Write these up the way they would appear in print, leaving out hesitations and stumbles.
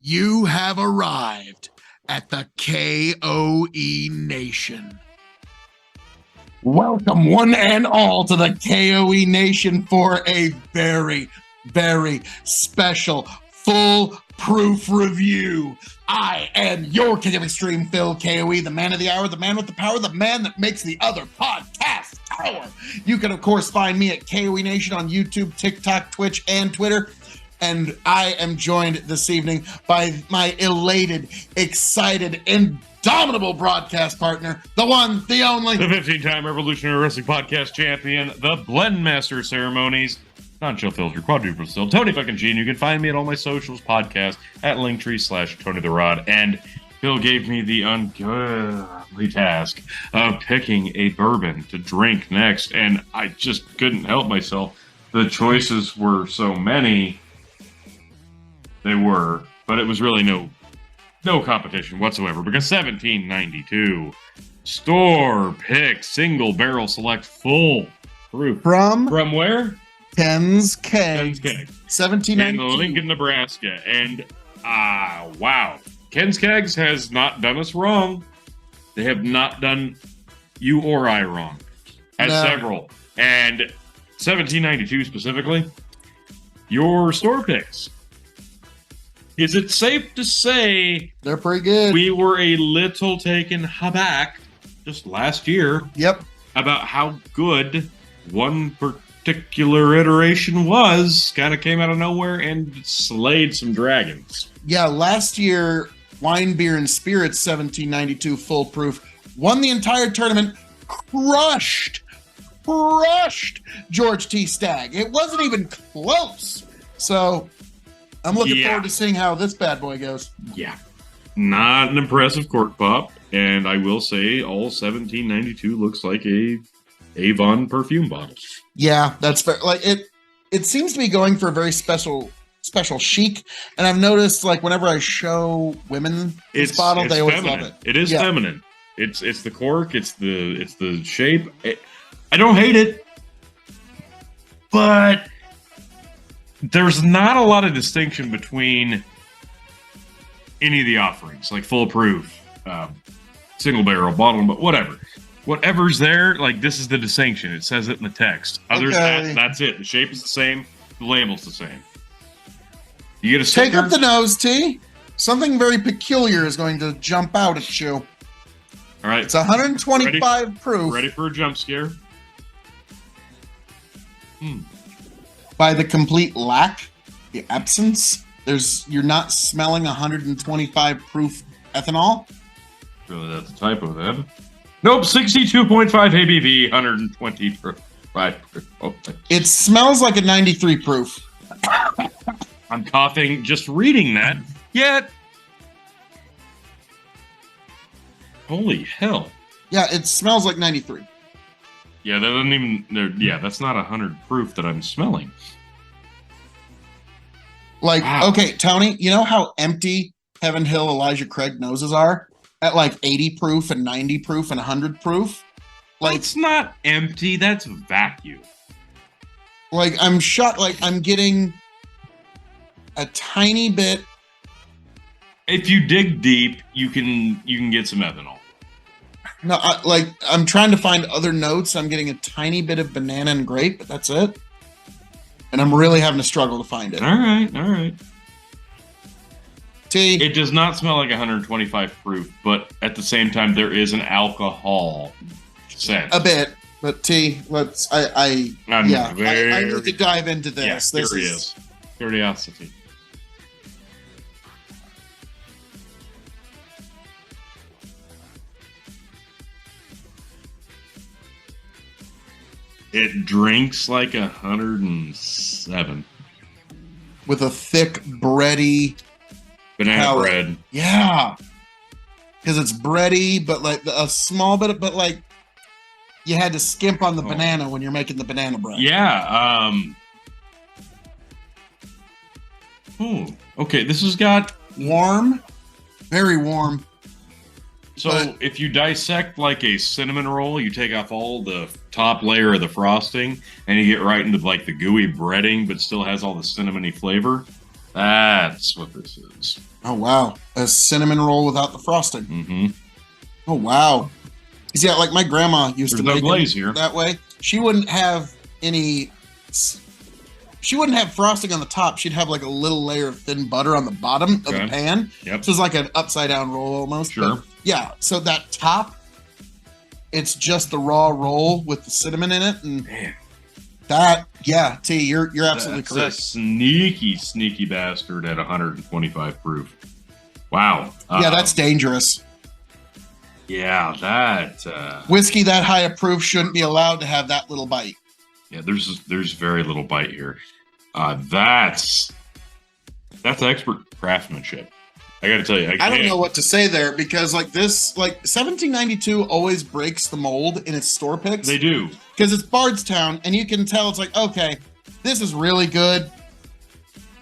You have arrived at the K.O.E. Nation. Welcome, one and all, to the K.O.E. Nation for a very, very special full-proof review. I am your King of Extreme, Phil K.O.E., the man of the hour, the man with the power, the man that makes the other podcast power. You can, of course, find me at K.O.E. Nation on YouTube, TikTok, Twitch, and Twitter. And I am joined this evening by my elated, excited, indomitable broadcast partner, the one, the only, the 15-time Revolutionary Wrestling Podcast champion, the Blendmaster of Ceremonies, non-chill filter, quadruple still, Tony fucking G. And you can find me at all my socials, podcast, at Linktree/Tony the Rod. And Phil gave me the ungodly task of picking a bourbon to drink next, and I just couldn't help myself. The choices were so many. They were, but it was really no competition whatsoever, because 1792 store pick single barrel select full proof from where? KEGS. 1792 in Lincoln, Nebraska. And wow, KEGS has not done us wrong. They have not done you or I wrong, as several. And 1792 specifically, your store picks. Is it safe to say they're pretty good? We were a little taken aback just last year. Yep. About how good one particular iteration was. Kind of came out of nowhere and slayed some dragons. Yeah, last year, Wine, Beer, and Spirits 1792 Full Proof won the entire tournament, crushed George T. Stagg. It wasn't even close. So I'm looking forward to seeing how this bad boy goes. Yeah. Not an impressive cork pop. And I will say all 1792 looks like a Avon perfume bottle. Yeah, that's fair. Like it seems to be going for a very special chic. And I've noticed, like, whenever I show women this bottle, they always love it. It is feminine. It's the cork, it's the shape. I don't hate it. But there's not a lot of distinction between any of the offerings, like full proof, single barrel, bottle, but whatever. Whatever's there, like, this is the distinction. It says it in the text. Others, that's it. The shape is the same. The label's the same. You get a sticker. Take up the nose, T. Something very peculiar is going to jump out at you. All right. It's 125 proof. Ready for a jump scare? By the complete lack, the absence, you're not smelling 125 proof ethanol. Really, that's a typo then. Nope, 62.5 ABV, 125 proof. Oh, it smells like a 93 proof. I'm coughing just reading that. Yet, holy hell! Yeah, it smells like 93. Yeah, that doesn't even. Yeah, that's not 100 proof that I'm smelling. Like, wow. Okay, Tony, you know how empty Heaven Hill Elijah Craig noses are at like 80 proof and 90 proof and 100 proof? Like, it's not empty. That's vacuum. Like, I'm shot. Like, I'm getting a tiny bit. If you dig deep, you can get some ethanol. No, I'm trying to find other notes. I'm getting a tiny bit of banana and grape, but that's it. And I'm really having a struggle to find it. All right. T. It does not smell like 125 proof, but at the same time, there is an alcohol scent. A bit, but T. I need to dive into this. Yeah, curious. Curiosity. It drinks like 107. With a thick, bready banana bread. Yeah. Because it's bready, but like a small bit of, but like you had to skimp on the banana when you're making the banana bread. Yeah. Okay, this has got warm, very warm. So if you dissect like a cinnamon roll, you take off all the top layer of the frosting and you get right into like the gooey breading, but still has all the cinnamony flavor. That's what this is. Oh, wow. A cinnamon roll without the frosting. Mm-hmm. Oh, wow. Yeah, like my grandma used to no make glaze it here. that way. She wouldn't have frosting on the top. She'd have like a little layer of thin butter on the bottom of the pan. Yep. So it's like an upside down roll almost. Sure. But yeah. So that top, it's just the raw roll with the cinnamon in it. And man, that, yeah, T, you're absolutely that's correct. A sneaky bastard at 125 proof. Wow. Yeah, that's dangerous. Yeah, that whiskey that high of proof shouldn't be allowed to have that little bite. Yeah, there's very little bite here. That's expert craftsmanship. I got to tell you, I don't know what to say there because like this, like 1792 always breaks the mold in its store picks. They do because it's Bardstown, and you can tell it's like, okay, this is really good,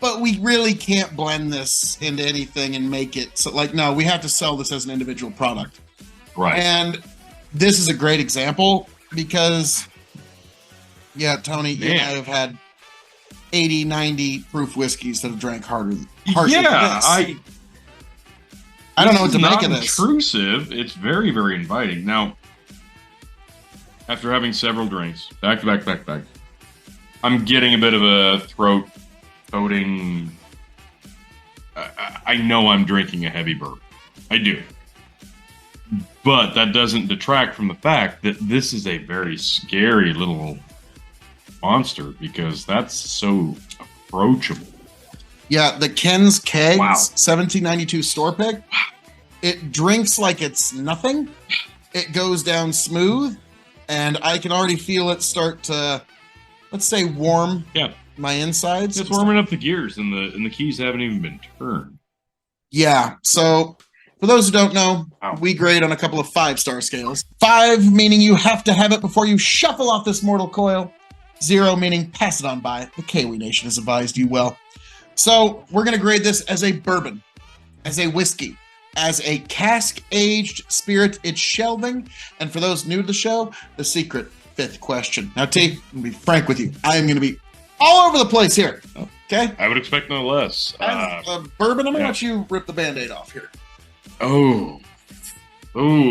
but we really can't blend this into anything and make it so. Like, no, we have to sell this as an individual product. Right. And this is a great example because, yeah, Tony, you and I have had 80, 90 proof whiskeys that have drank harsher than this. I don't know what to make of this. Intrusive. It's very, very inviting. Now, after having several drinks, back to back, I'm getting a bit of a throat coating. I know I'm drinking a heavy bourbon. I do. But that doesn't detract from the fact that this is a very scary little monster because that's so approachable. Yeah, the Ken's KEGS 1792 store pick. It drinks like it's nothing. It goes down smooth, and I can already feel it start to, let's say, warm my insides. It's warming up the gears, and the keys haven't even been turned. Yeah, so for those who don't know, we grade on a couple of 5-star scales. 5 meaning you have to have it before you shuffle off this mortal coil. 0 meaning pass it on by. The K.O.E Nation has advised you well. So we're going to grade this as a bourbon, as a whiskey, as a cask-aged spirit. It's shelving. And for those new to the show, the secret 5th question. Now, T, I'm going to be frank with you. I am going to be all over the place here. Okay? I would expect no less. Bourbon, I'm going to let you rip the Band-Aid off here. Oh,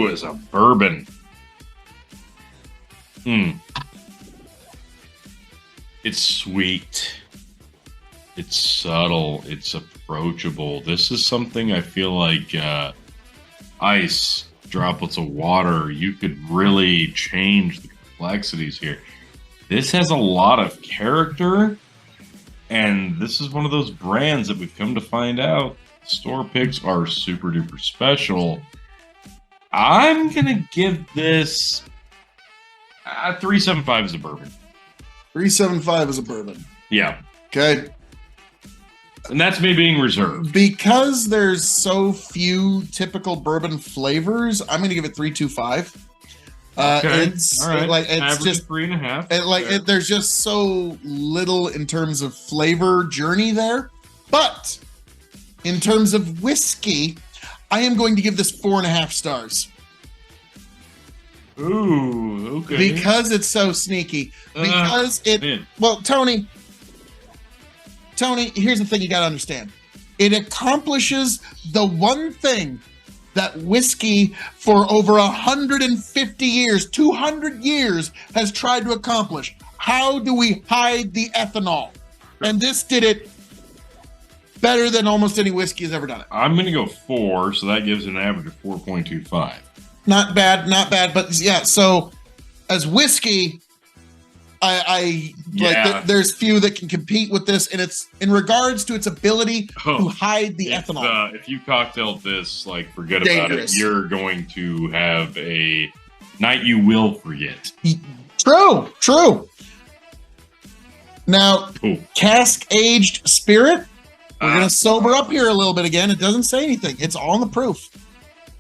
as a bourbon. It's sweet. It's subtle. It's approachable. This is something I feel like ice, droplets of water, you could really change the complexities here. This has a lot of character, and this is one of those brands that we've come to find out store picks are super duper special. I'm gonna give this 3.75 as a bourbon. 3.75 as a bourbon. Yeah. Okay. And that's me being reserved. Because there's so few typical bourbon flavors, I'm going to give it 3.25. Okay. It's all right. Like it's average just 3.5. There's just so little in terms of flavor journey there. But in terms of whiskey, I am going to give this 4.5 stars. Ooh, okay. Because it's so sneaky. Because well, Tony, here's the thing you got to understand. It accomplishes the one thing that whiskey for over 150 years, 200 years has tried to accomplish. How do we hide the ethanol? And this did it better than almost any whiskey has ever done it. I'm going to go 4, so that gives an average of 4.25. Not bad. But yeah, so as whiskey, there's few that can compete with this, and it's in regards to its ability to hide the ethanol. If you cocktailed this, forget about it. You're going to have a night you will forget. True. Now, cask-aged spirit. We're going to sober up here a little bit again. It doesn't say anything. It's all in the proof.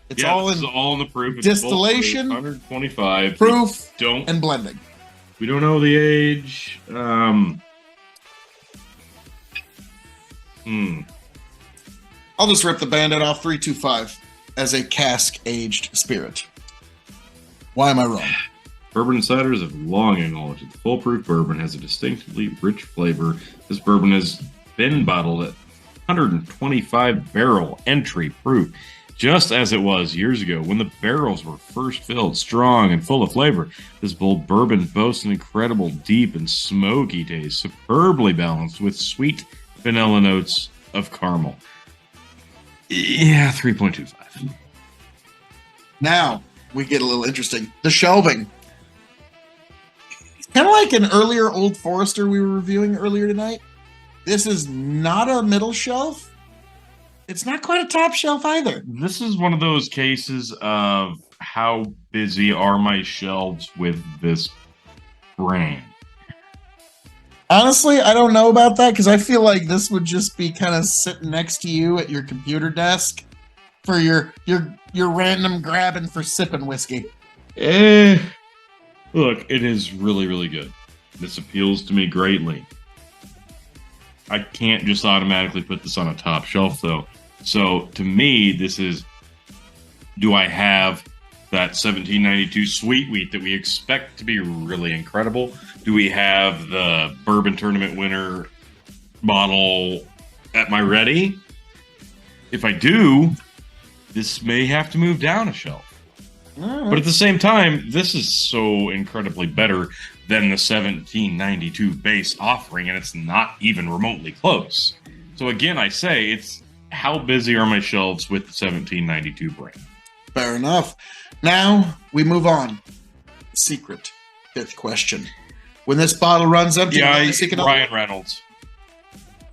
It's all in the proof. It's distillation, 125 proof, and blending. We don't know the age. I'll just rip the Band-Aid off. 3.25 as a cask-aged spirit. Why am I wrong? Bourbon insiders have long acknowledged that the full-proof bourbon has a distinctively rich flavor. This bourbon has been bottled at 125 barrel entry proof, just as it was years ago when the barrels were first filled, strong and full of flavor. This bold bourbon boasts an incredible deep and smoky taste, superbly balanced with sweet vanilla notes of caramel. Yeah, 3.25. Now we get a little interesting. The shelving. It's kind of like an earlier Old Forester we were reviewing earlier tonight. This is not a middle shelf. It's not quite a top shelf either. This is one of those cases of how busy are my shelves with this brand. Honestly, I don't know about that because I feel like this would just be kind of sitting next to you at your computer desk for your random grabbing for sipping whiskey. Look, it is really, really good. This appeals to me greatly. I can't just automatically put this on a top shelf, though. So, to me, this is, do I have that 1792 sweet wheat that we expect to be really incredible? Do we have the bourbon tournament winner bottle at my ready? If I do, this may have to move down a shelf. But at the same time, this is so incredibly better than the 1792 base offering, and it's not even remotely close. So again, I say, it's how busy are my shelves with the 1792 brand? Fair enough. Now we move on. Secret. Fifth question. When this bottle runs empty, Ryan Reynolds.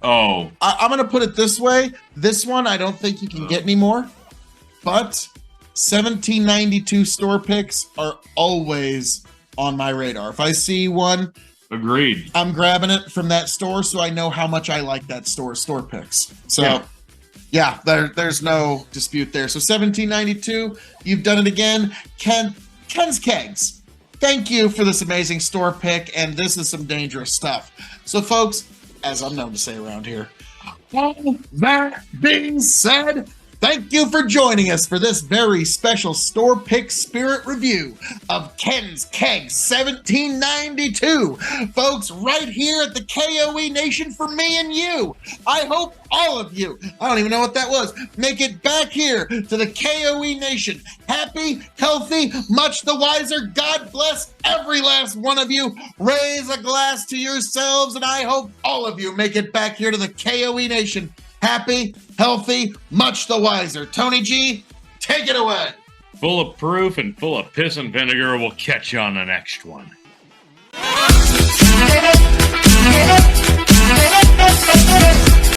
Oh. I'm going to put it this way. This one, I don't think you can get anymore. But 1792 store picks are always on my radar. If I see one, agreed, I'm grabbing it from that store so I know how much I like that store picks. So yeah, there's no dispute there. So 1792, you've done it again. Ken's KEGS. Thank you for this amazing store pick, and this is some dangerous stuff. So folks, as I'm known to say around here, all that being said, thank you for joining us for this very special store pick spirit review of Ken's KEGS 1792. Folks, right here at the KOE Nation for me and you. I hope all of you, I don't even know what that was, make it back here to the KOE Nation. Happy, healthy, much the wiser. God bless every last one of you. Raise a glass to yourselves, and I hope all of you make it back here to the KOE Nation. Happy, healthy, much the wiser. Tony G, take it away. Full of proof and full of piss and vinegar. We'll catch you on the next one.